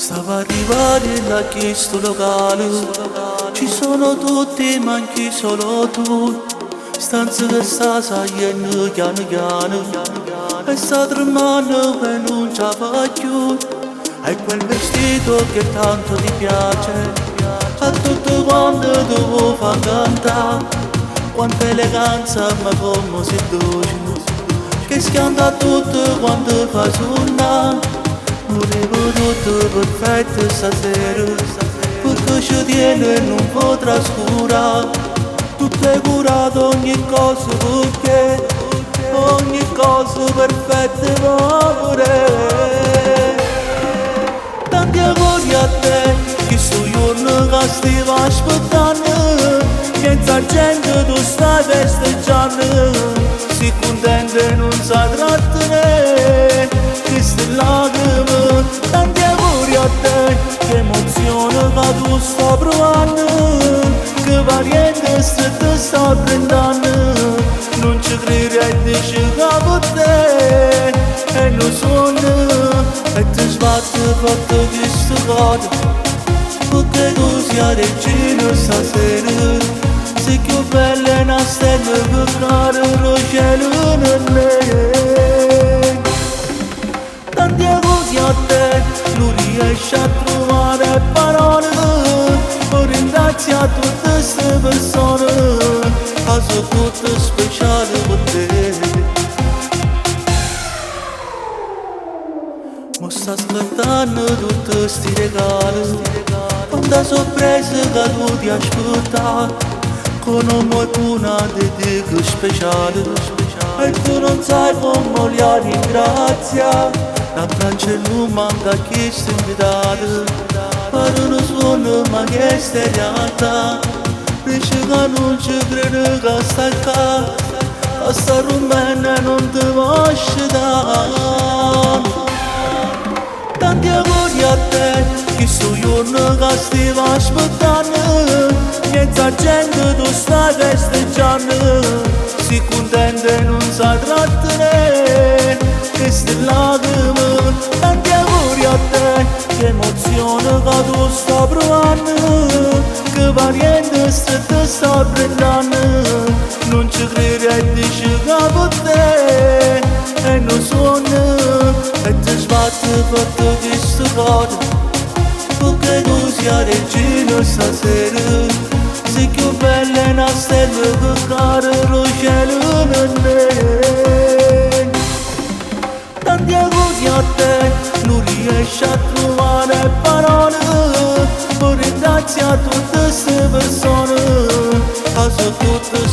Stava arrivando da questo locale, ci sono tutti, manchi solo tu. Stanza che sta saliendo piano piano, e sta tremando e non ce la fa più. È quel vestito che tanto ti piace, a tutto quanto tu fa cantare. Quanta eleganza ma come si seduce, che schianta tutto quando fa suonare. Volevo tutto perfetto stasera, perché ci tiene e non potrà scurare. Tutto è curato, ogni cosa perché ogni cosa perfetta va pure. Tanti auguri a te, che sto giorno che stiamo aspettando, senza gente tu stai festeggiando. Si contenta e non sa trattenere queste lacrime. Tanti auguri a te, che emozione che tu stai provando, che variante stretta sta prendendo. Non ci credi dici che per te e non suona, e ti sbatti fatto questo coro, perché tu sia regina stasera. Sei più bella una stella che cade lo cielo nel me. Tanti auguri a te, non riesci a trovare parole per ringraziare tutte queste persone che sono tutte speciali per te. Mi sta aspettando tutti questi regali, quanta sorpresa che tu ti aspetti. Con un qualcuno di te speciale, e tu non sai come li ringrazia. La Francia non manca chi si invitata, per uno suono ma che è realtà. Dice che non ci crede che stai qua, che sta rumena non ti lascia dare. Tanti auguri a te, che sto giorno che stiamo aspettando. Senza gente tu stai festeggiando, si contenta e non sa trattenere queste lacrime. Tanti auguri a te, che emozione che tu stai provando, che variante stretta sta prendendo. Non ci credi e dici che per te e non suona, e ti sbatti fatto questo coro, perché tu sia regina stasera. Sei più bella una stella che cade lo cielo nel me. Tanti auguri a te, non riesci a trovare parole per ringraziare tutte queste persone che sono tutte